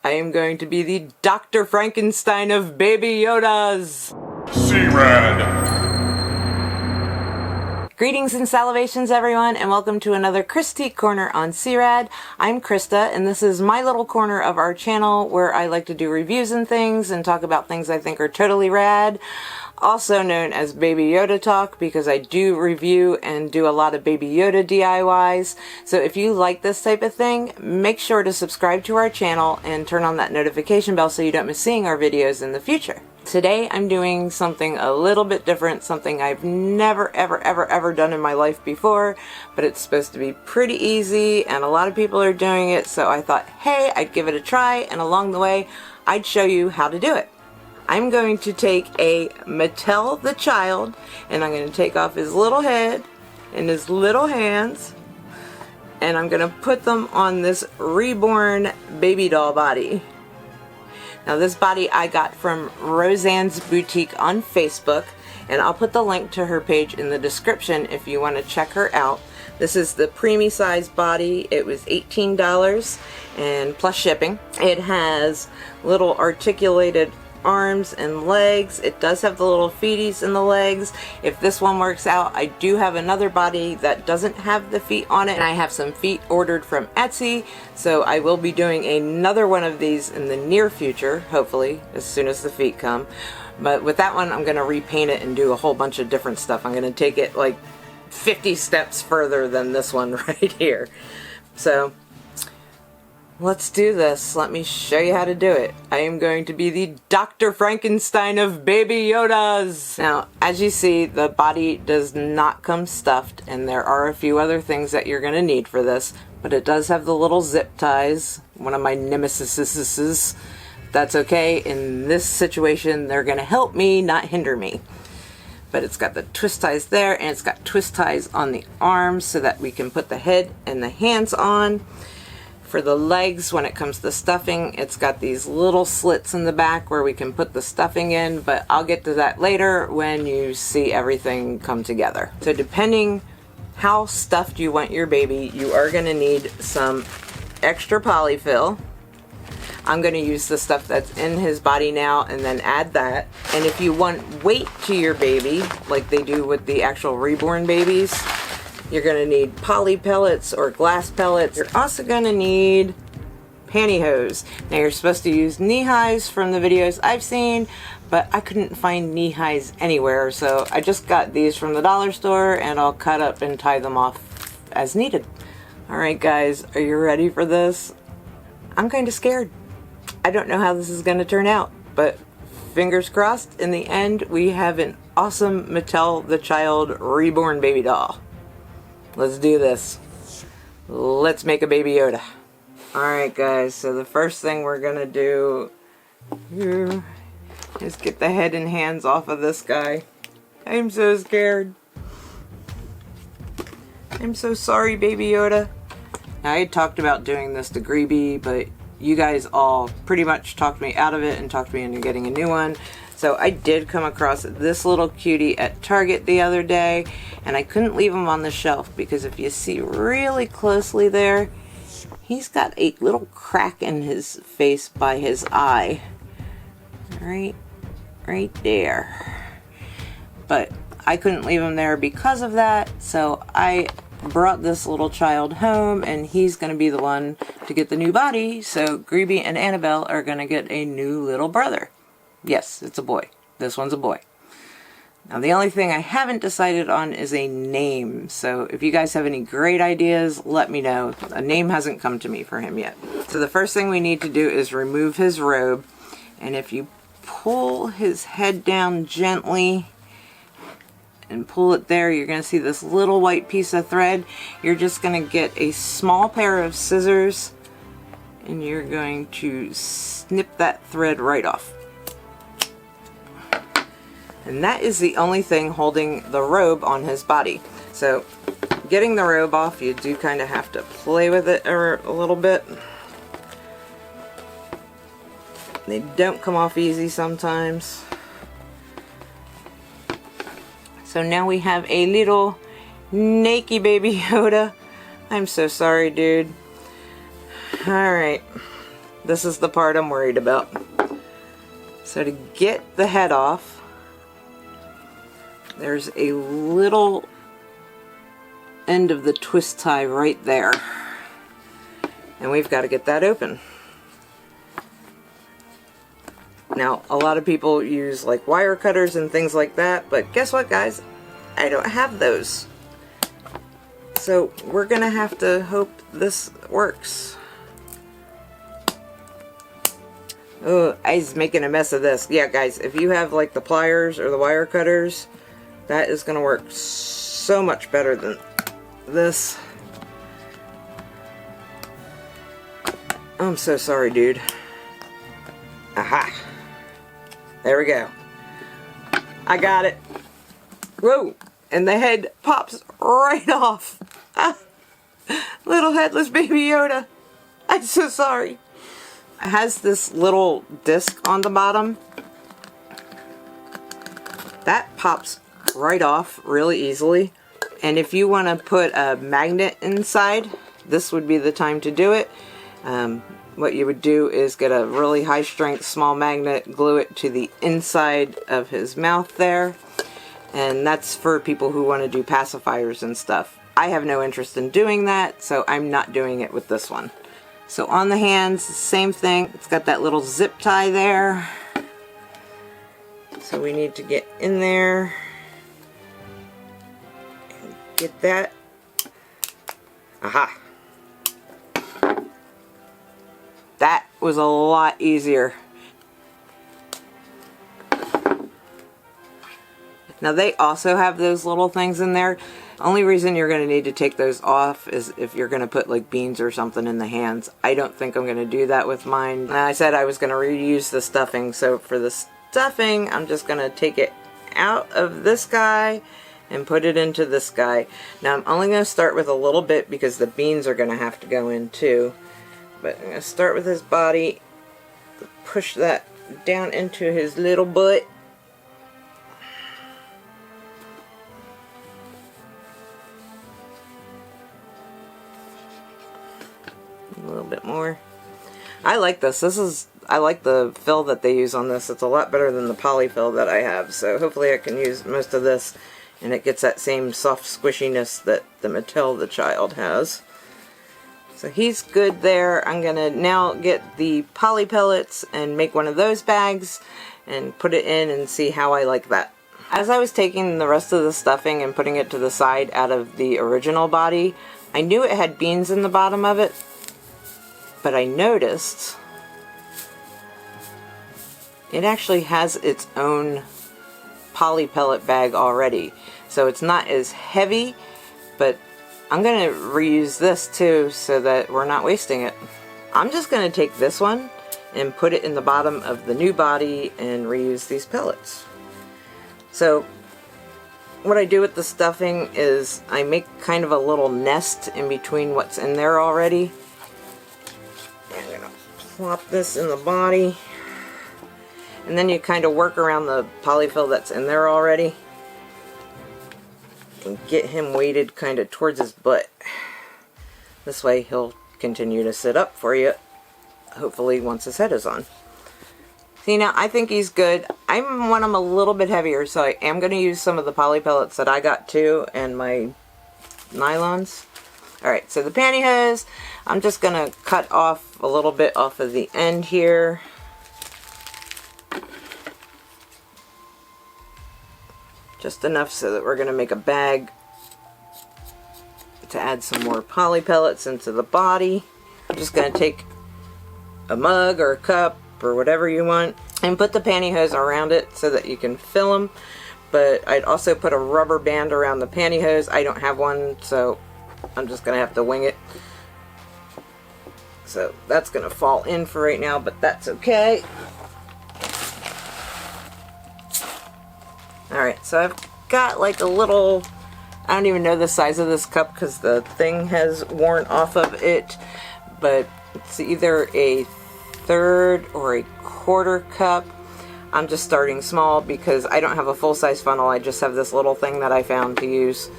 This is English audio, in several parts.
I am going to be the Dr. Frankenstein of Baby Yodas! C-Rad! Greetings and salivations everyone, and welcome to another KRISTIQUE corner on C-Rad. I'm Krista, and this is my little corner of our channel where I like to do reviews and things and talk about things I think are totally rad. Also known as Baby Yoda Talk, because I do review and do a lot of Baby Yoda DIYs. So if you like this type of thing, make sure to subscribe to our channel and turn on that notification bell so you don't miss seeing our videos in the future. Today I'm doing something a little bit different, something I've never ever done in my life before, but it's supposed to be pretty easy and a lot of people are doing it, so I thought, hey, I'd give it a try, and along the way I'd show you how to do it. I'm going to take a Mattel The Child, and I'm going to take off his little head and his little hands, and I'm going to put them on this Reborn baby doll body. Now this body I got from Roseann's boutique on Facebook, and I'll put the link to her page in the description if you want to check her out. This is the preemie size body. It was $18 and plus shipping. It has little articulated arms and legs. It does have the little feeties in the legs. If this one works out, I do have another body that doesn't have the feet on it, and I have some feet ordered from Etsy, so I will be doing another one of these in the near future, hopefully as soon as the feet come. But with that one I'm going to repaint it and do a whole bunch of different stuff. I'm going to take it like 50 steps further than this one right here. So let's do this. Let me show you how to do it. I am going to be the Dr. Frankenstein of Baby Yodas! Now, as you see, the body does not come stuffed, and there are a few other things that you're going to need for this, but it does have the little zip ties, one of my nemesises. That's okay. In this situation, they're going to help me, not hinder me. But it's got the twist ties there, and it's got twist ties on the arms so that we can put the head and the hands on. For the legs, when it comes to stuffing, it's got these little slits in the back where we can put the stuffing in, but I'll get to that later when you see everything come together. So depending how stuffed you want your baby, you are going to need some extra polyfill. I'm going to use the stuff that's in his body now and then add that. And if you want weight to your baby, like they do with the actual reborn babies, you're going to need poly pellets or glass pellets. You're also going to need pantyhose. Now you're supposed to use knee highs from the videos I've seen, but I couldn't find knee highs anywhere, so I just got these from the dollar store, and I'll cut up and tie them off as needed. Alright guys, are you ready for this? I'm kind of scared. I don't know how this is going to turn out, but fingers crossed, in the end we have an awesome Mattel The Child Reborn baby doll. Let's do this. Let's make a Baby Yoda. Alright guys, so the first thing we're gonna do here is get the head and hands off of this guy. I'm so scared. I'm so sorry, Baby Yoda. Now, I had talked about doing this to Greeby, but you guys all pretty much talked me out of it and talked me into getting a new one. So I did come across this little cutie at Target the other day, and I couldn't leave him on the shelf because if you see really closely there, he's got a little crack in his face by his eye. Right there. But I couldn't leave him there because of that, so I brought this little child home, and he's going to be the one to get the new body, so Greeby and Annabelle are going to get a new little brother. Yes, it's a boy. This one's a boy. Now the only thing I haven't decided on is a name, so if you guys have any great ideas, let me know. A name hasn't come to me for him yet. So the first thing we need to do is remove his robe, and if you pull his head down gently and pull it there, you're going to see this little white piece of thread. You're just going to get a small pair of scissors, and you're going to snip that thread right off. And that is the only thing holding the robe on his body. So getting the robe off, you do kind of have to play with it a little bit. They don't come off easy sometimes. So now we have a little naked Baby Yoda. I'm so sorry, dude. Alright. This is the part I'm worried about. So to get the head off, there's a little end of the twist tie right there. And we've got to get that open. Now, a lot of people use like wire cutters and things like that, but guess what, guys? I don't have those. So we're gonna have to hope this works. Oh, I was making a mess of this. Yeah, guys, if you have like the pliers or the wire cutters, that is gonna work so much better than this. I'm so sorry, dude. Aha. There we go. I got it. Whoa. And the head pops right off. Ah. Little headless baby Yoda. I'm so sorry. It has this little disc on the bottom. That pops right off really easily. And if you want to put a magnet inside, this would be the time to do it. What you would do is get a really high strength small magnet, glue it to the inside of his mouth there. And that's for people who want to do pacifiers and stuff. I have no interest in doing that, so I'm not doing it with this one. So on the hands, same thing. It's got that little zip tie there. So we need to get in there and get that. Aha. That was a lot easier. Now they also have those little things in there. Only reason you're going to need to take those off is if you're going to put like beans or something in the hands. I don't think I'm going to do that with mine. And I said I was going to reuse the stuffing, so for the stuffing I'm just going to take it out of this guy and put it into this guy. Now I'm only going to start with a little bit because the beans are going to have to go in too. But I'm going to start with his body, push that down into his little butt. A little bit more. I like this. I like the fill that they use on this. It's a lot better than the poly fill that I have. So hopefully I can use most of this and it gets that same soft squishiness that the Mattel The Child has. So he's good there. I'm going to now get the poly pellets and make one of those bags and put it in and see how I like that. As I was taking the rest of the stuffing and putting it to the side out of the original body, I knew it had beans in the bottom of it, but I noticed it actually has its own poly pellet bag already. So it's not as heavy, but I'm going to reuse this too so that we're not wasting it. I'm just going to take this one and put it in the bottom of the new body and reuse these pellets. So what I do with the stuffing is I make kind of a little nest in between what's in there already. I'm going to plop this in the body. And then you kind of work around the polyfill that's in there already. And get him weighted kind of towards his butt. This way he'll continue to sit up for you, hopefully once his head is on. See, now I think he's good. I want him a little bit heavier, so I am going to use some of the poly pellets that I got too and my nylons. Alright, so the pantyhose, I'm just going to cut off a little bit off of the end here. Just enough so that we're going to make a bag to add some more poly pellets into the body. I'm just going to take a mug or a cup or whatever you want and put the pantyhose around it so that you can fill them. But I'd also put a rubber band around the pantyhose. I don't have one, so I'm just going to have to wing it. So that's going to fall in for right now, but that's okay. Alright, so I've got like a little, I don't even know the size of this cup because the thing has worn off of it, but it's either a third or a quarter cup. I'm just starting small because I don't have a full-size funnel. I just have this little thing that I found to use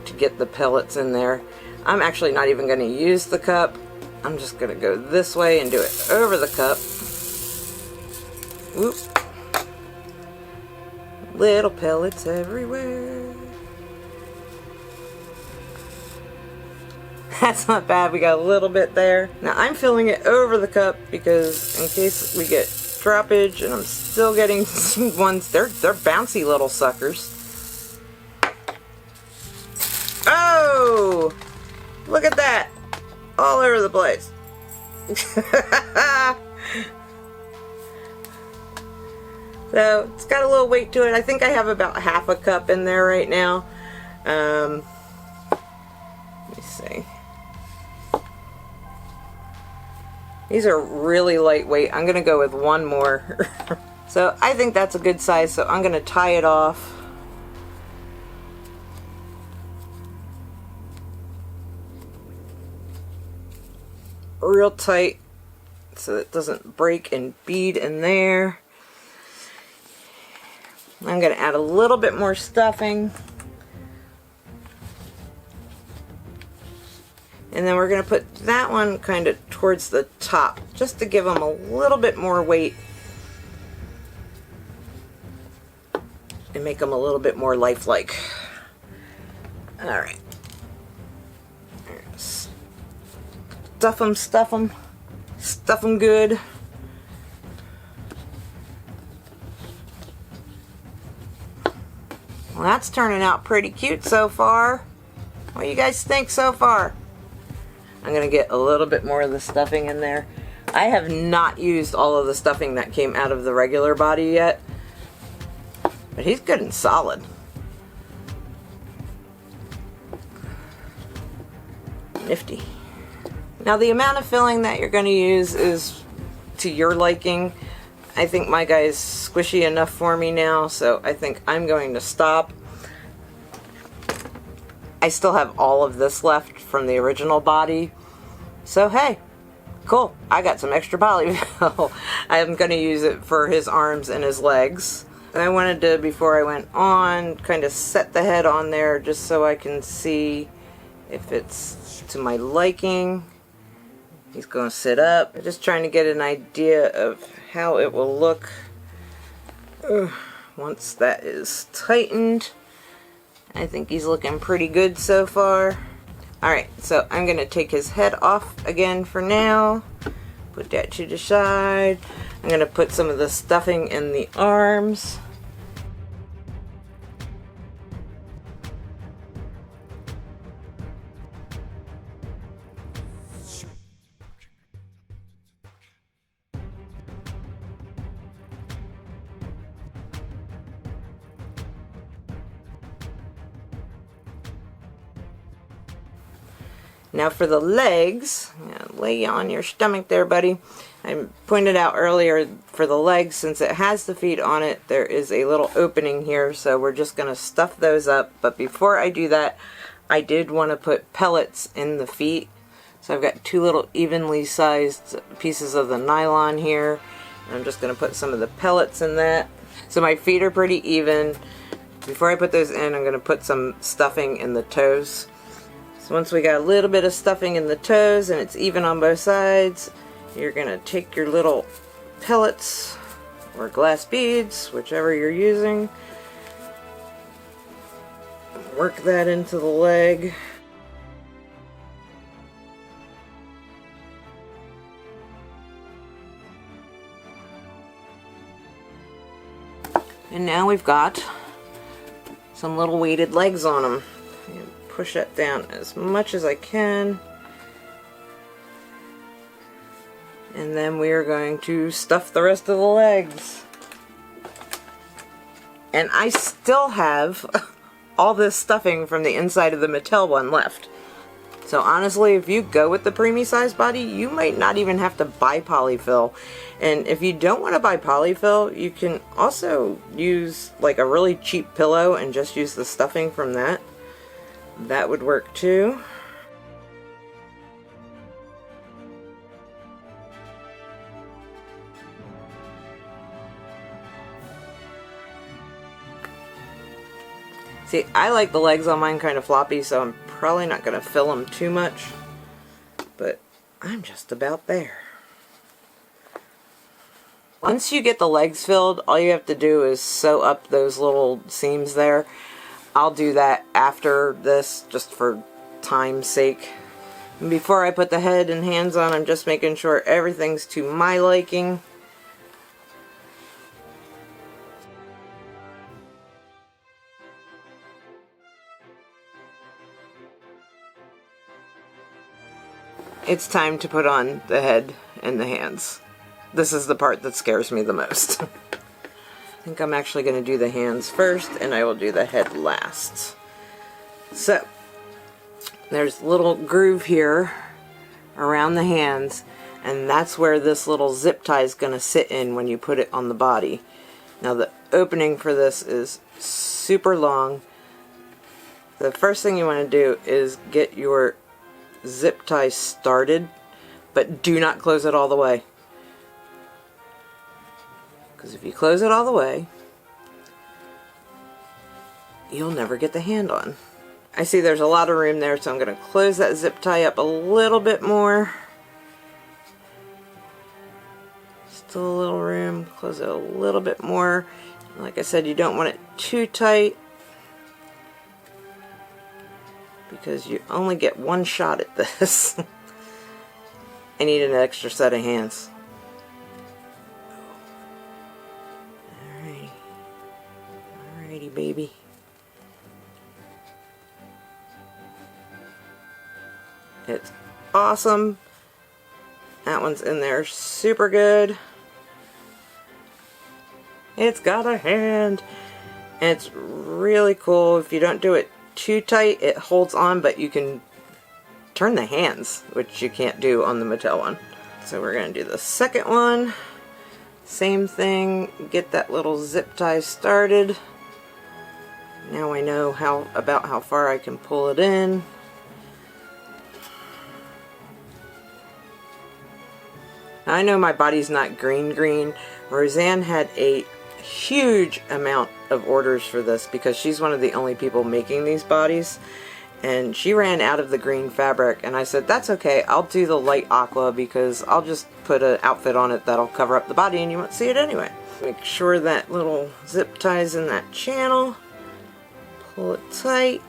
to get the pellets in there. I'm actually not even going to use the cup. I'm just gonna go this way and do it over the cup. Whoop. Little pellets everywhere. That's not bad, we got a little bit there. Now I'm filling it over the cup because in case we get droppage, and I'm still getting some ones, they're bouncy little suckers. Oh! Look at that! All over the place. So it's got a little weight to it. I think I have about half a cup in there right now. Let me see. These are really lightweight. I'm gonna go with one more. So I think that's a good size, so I'm gonna tie it off. Real tight so it doesn't break and bead in there. I'm going to add a little bit more stuffing. And then we're going to put that one kind of towards the top just to give them a little bit more weight and make them a little bit more lifelike. Alright. Stuff them, stuff them. Stuff them good. Well, that's turning out pretty cute so far. What do you guys think so far? I'm gonna get a little bit more of the stuffing in there. I have not used all of the stuffing that came out of the regular body yet, but he's good and solid. Nifty. Now the amount of filling that you're going to use is to your liking. I think my guy's squishy enough for me now, so I think I'm going to stop. I still have all of this left from the original body, so hey, cool. I got some extra polyfill. I'm going to use it for his arms and his legs. And I wanted to, before I went on, kind of set the head on there just so I can see if it's to my liking. He's going to sit up. I'm just trying to get an idea of how it will look once that is tightened. I think he's looking pretty good so far. Alright, so I'm going to take his head off again for now. Put that to the side. I'm going to put some of the stuffing in the arms. Now for the legs, lay you on your stomach there, buddy. I pointed out earlier for the legs, since it has the feet on it, there is a little opening here, so we're just going to stuff those up. But before I do that, I did want to put pellets in the feet. So I've got two little evenly sized pieces of the nylon here. And I'm just going to put some of the pellets in that. So my feet are pretty even. Before I put those in, I'm going to put some stuffing in the toes. So once we got a little bit of stuffing in the toes and it's even on both sides, you're going to take your little pellets or glass beads, whichever you're using, work that into the leg. And now we've got some little weighted legs on them. Push that down as much as I can. And then we are going to stuff the rest of the legs. And I still have all this stuffing from the inside of the Mattel one left. So honestly, if you go with the preemie size body, you might not even have to buy polyfill. And if you don't want to buy polyfill, you can also use like a really cheap pillow and just use the stuffing from that. That would work too. See, I like the legs on mine kind of floppy, so I'm probably not going to fill them too much. But I'm just about there. Once you get the legs filled, all you have to do is sew up those little seams there. I'll do that after this, just for time's sake. And before I put the head and hands on, I'm just making sure everything's to my liking. It's time to put on the head and the hands. This is the part that scares me the most. I think I'm actually going to do the hands first, and I will do the head last. So, there's a little groove here around the hands, and that's where this little zip tie is going to sit in when you put it on the body. Now the opening for this is super long. The first thing you want to do is get your zip tie started, but do not close it all the way. Because if you close it all the way, you'll never get the hand on. I see there's a lot of room there, so I'm going to close that zip tie up a little bit more. Still a little room. Close it a little bit more. Like I said, you don't want it too tight, because you only get one shot at this. I need an extra set of hands. Alrighty. Alrighty, baby. It's awesome. That one's in there super good. It's got a hand. And it's really cool. If you don't do it too tight, it holds on, but you can turn the hands, which you can't do on the Mattel one. So we're going to do the second one. Same thing. Get that little zip tie started. Now I know about how far I can pull it in. I know my body's not green. Roseann had a huge amount of orders for this because she's one of the only people making these bodies, and she ran out of the green fabric, and I said, that's okay, I'll do the light aqua because I'll just put an outfit on it that'll cover up the body and you won't see it anyway. Make sure that little zip ties in that channel. Pull it tight.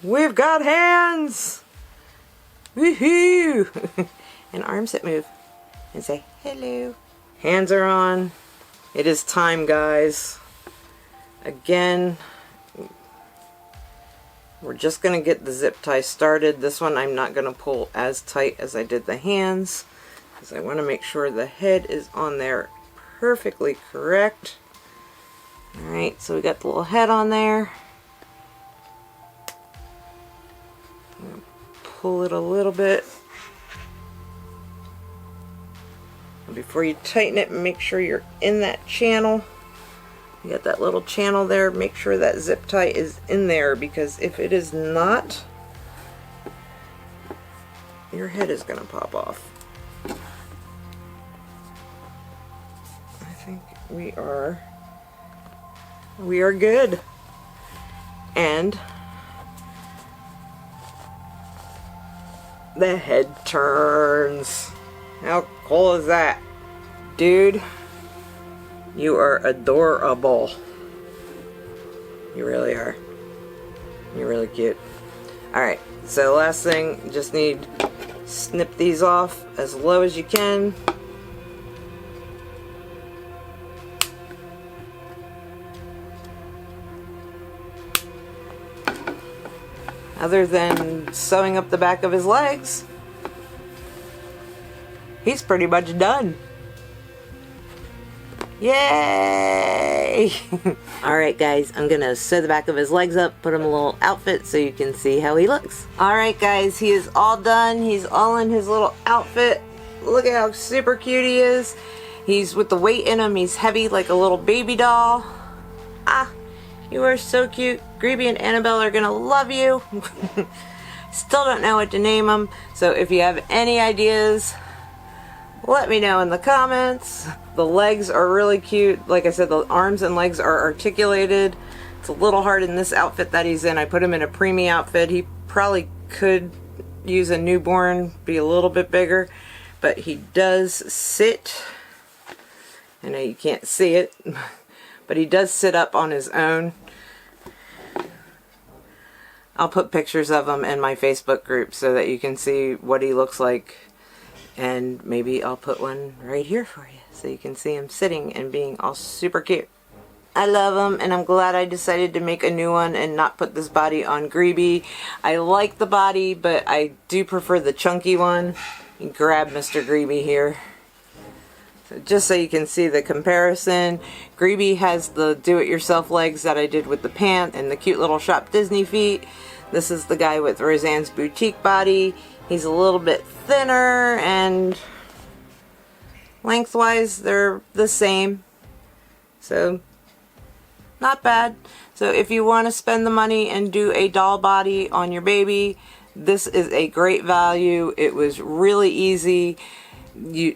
We've got hands! Woohoo! And arms that move and say hello. Hands are on. It is time, guys. Again, we're just going to get the zip tie started. This one I'm not going to pull as tight as I did the hands, because I want to make sure the head is on there perfectly correct. Alright, so we got the little head on there. Pull it a little bit. Before you tighten it, make sure you're in that channel. You got that little channel there. Make sure that zip tie is in there, because if it is not, your head is going to pop off. I think we are good. And the head turns. How cool is that? Dude, you are adorable. You really are. You're really cute. Alright, so last thing, just need snip these off as low as you can. Other than sewing up the back of his legs, he's pretty much done. Yay! Alright guys, I'm gonna sew the back of his legs up, put him a little outfit so you can see how he looks. Alright guys, he is all done. He's all in his little outfit. Look at how super cute he is. He's with the weight in him. He's heavy like a little baby doll. Ah, you are so cute. Greeby and Annabelle are gonna love you. Still don't know what to name him, so if you have any ideas, let me know in the comments. The legs are really cute. Like I said, the arms and legs are articulated. It's a little hard in this outfit that he's in. I put him in a preemie outfit. He probably could use a newborn, be a little bit bigger, but he does sit. I know you can't see it, but he does sit up on his own. I'll put pictures of him in my Facebook group so that you can see what he looks like, and maybe I'll put one right here for you so you can see him sitting and being all super cute. I love him, and I'm glad I decided to make a new one and not put this body on Greeby. I like the body, but I do prefer the chunky one. You grab Mr. Greeby here. So just so you can see the comparison, Greeby has the do-it-yourself legs that I did with the pant and the cute little Shop Disney feet. This is the guy with Roseann's boutique body. He's a little bit thinner, and lengthwise they're the same. So not bad. So if you want to spend the money and do a doll body on your baby, this is a great value. It was really easy.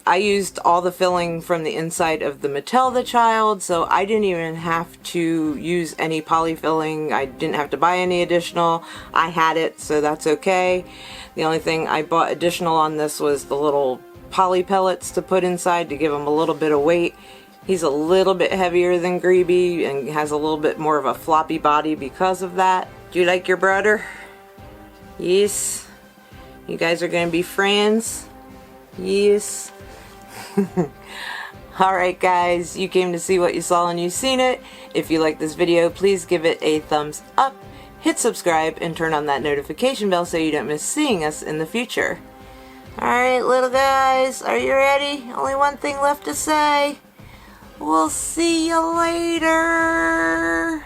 I used all the filling from the inside of the Mattel The Child, so I didn't even have to use any poly filling. I didn't have to buy any additional. I had it, so that's okay. The only thing I bought additional on this was the little poly pellets to put inside to give him a little bit of weight. He's a little bit heavier than Greeby and has a little bit more of a floppy body because of that. Do you like your brother? Yes. You guys are going to be friends? Yes. Alright guys, you came to see what you saw and you've seen it. If you like this video, please give it a thumbs up, hit subscribe, and turn on that notification bell so you don't miss seeing us in the future. Alright little guys, are you ready? Only one thing left to say. We'll see you later.